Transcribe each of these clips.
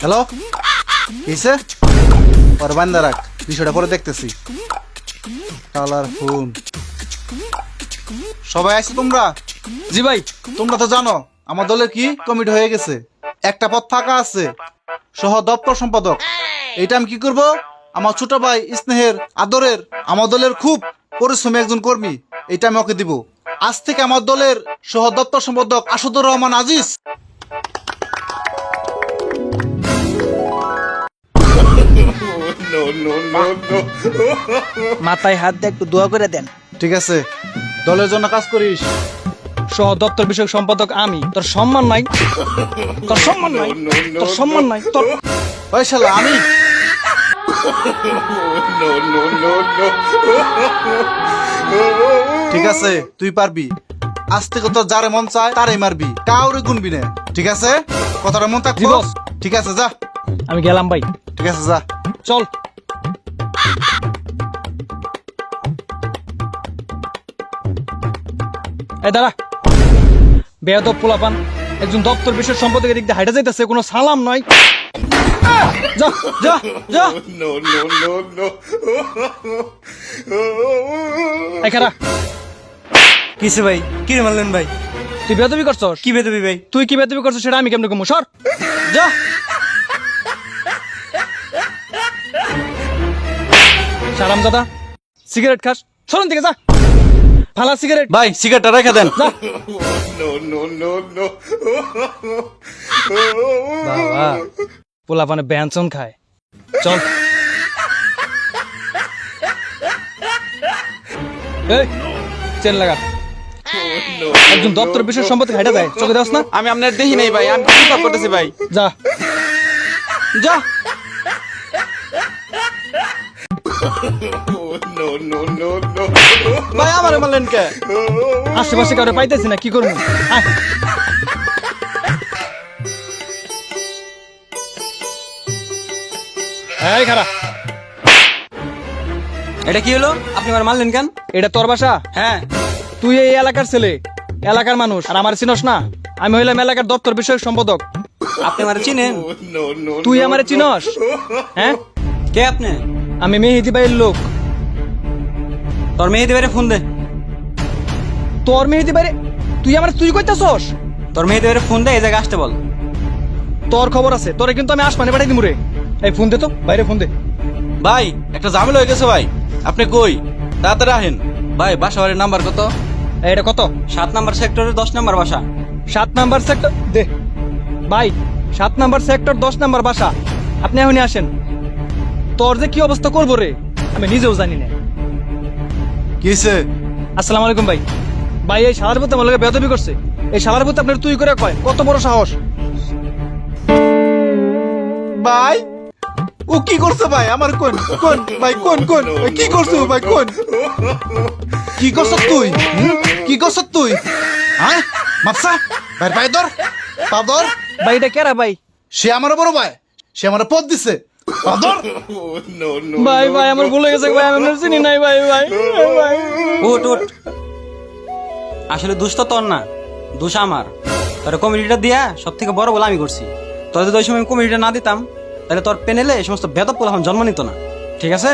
Hello, কিসে পরে বান্দা রাখ, বিষয়টা পরে দেখতেছি। কালার ফোন সবাই আছো তোমরা? জি ভাই। তোমরা তো জানো আমার দলের কি কমিটি হয়ে গেছে, একটা পদ ফাঁকা আছে, সহ দপ্তর সম্পাদক। এইটা আমি কি করব? আমার ছোট ভাই স্নেহের আদরের আমার দলের খুব পরিশ্রমী একজন কর্মী, এটা আমি ওকে দিব। আজ থেকে আমার দলের সহ দপ্তর সম্পাদক আসাদুর রহমান আজিজ। মাথায় হাত দিয়ে একটু দোয়া করে দেন। ঠিক আছে, দলের জন্য কাজ করিস। সহ দপ্তর বিষয়ক সম্পাদক আমি, তোর সম্মান নাই, তোর সম্মান নাই, তোর সম্মান নাই তোর। ওই শালা আমি ঠিক আছে, তুই পারবি। আজ থেকে তোর যারে মন চায় তারই মারবি, কাউরে গুনবি না। ঠিক আছে, কথাটা মন জি থাকবো। বস। ঠিক আছে, যা। আমি গেলাম ভাই। ঠিক আছে, যা। চল। এই দাঁড়া, বেয়াদব পোলাপান একজন দপ্তর বিষয় সম্পাদকের দিক দিয়ে হাইটা যাইতেছে, কোনো সালাম নয়। যা যা যা। এই খারা, কিসে ভাই? কি রে মারলেন ভাই? তুই বেয়াদবি করছস। কি বেদবি ভাই? তুই কি বেয়াদবি করছস সেটা আমি কেমনে কমু? সর যা। সালাম দাদা, সিগারেট খাস? সরন থেকে যা, ফালা সিগারেট। ভাই সিগারেটটা রেখে দেন। যা। বাবা, পোলাপানে ব্যঞ্জন খায়। চল। এই চেন লাগা। একজন দপ্তর বিষয় সম্পত্তি হাইটা যায়, চোখে দাস না? আমি আপনার দেখি নাই ভাই, আমি কি পাপ করতেছি ভাই? যা যা। ভাই আমারে মারলেন কে? আশেপাশে কাউরে পাইতেছি না, কি করবো? আয়। এই খারা, এটা কি হলো? আপনি আমার মারলেন কেন? এটা তোর বাসা? হ্যাঁ। তুই এই এলাকার ছেলে, এলাকার মানুষ, আর আমার চিনস না? আমি হইলাম এলাকার দপ্তর বিষয়ক সম্পাদক। আপনি আমার চিনেন? তুই আমারে চিনস? হ্যাঁ, কে আপনি? আমি মেহেদি ভাইয়ের লোক। তোর মেহেদি ভাইরে ফোন দে। তোর মেহেদি ভাইরে? তুই আমার তুই কইতাছস? তোর মেহেদি ভাইরে ফোন দে, এই জায়গায় আসতে বল। তোর খবর আছে, তোরে কিন্তু আমি আসমানে পাঠাই দিমু রে। এই ফোন দে তো, বাইরে ফোন দে। ভাই একটা ঝামেলা হয়ে গেছে ভাই। আপনি কই? তাড়াতাড়ি আহেন ভাই। বাসা বাড়ির নাম্বার কত? এই, এটা কত? 7 নাম্বার সেক্টরের 10 নাম্বার বাসা। 7 নাম্বার সেক্টর দে ভাই। 7 নাম্বার সেক্টর 10 নাম্বার বাসা। আপনি এখনই আসেন। তোর যে কি অবস্থা করবো রে আমি নিজেও জানি না। কিসে? আসসালামু আলাইকুম ভাই। ভাই এই শালার পুতে আমার লগে বেয়াদবি করছে। এই শালার পুতে আপনার তুই করে কয়, কত বড় সাহস? ভাই ও কি করছে ভাই? আমার কোন কোন ভাই, কোন কোন ভাই, কি করছো ভাই? কোন কি করছ তুই? কি করছ তুই? হ্যাঁ মাপসা ভাই, পাই ধর, পা ধর। ভাই এটা কেরা ভাই? সে আমার বড় ভাই, সে আমার পদ দিছে, পা ধর। ভাই ভাই আমার ভুলে গেছে ভাই, আমি আপনার চিনি নাই ভাই। ভাই ভাই উঠ উঠ। আসলে দোষ তো তোর না, দোষ আমার। তোর কমিটিটা দিয়া সব থেকে বড় বলে আমি করছি। তোর যদি ওই সময় কমিটিটা না দিতাম, তাহলে তোর পেনেলে এই সমস্ত বেদব পোলা এখন জন্ম নিত না। ঠিক আছে?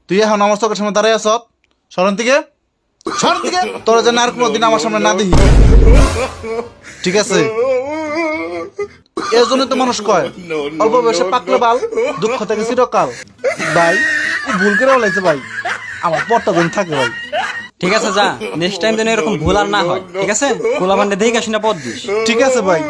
তুই এখন আমার চোখের সামনে দাঁড়াই আছ, সরন থেকে, সরন থেকে। তোর যেন আর কোনোদিন আমার সামনে না দেখি। ঠিক আছে? এর জন্য তো মানুষ কয় অল্প বয়সে পাকলে বাল, দুঃখ থেকে চিরকাল। ভাই ও ভুল করে বলাইছে ভাই, আমার পরটা যেন থাকে ভাই। ঠিক আছে, যা। নেক্সট টাইম যেন এরকম ভুল আর না হয়। ঠিক আছে? পোলা বান্ডে দেখে শুনে পদ দিস। ঠিক আছে ভাই।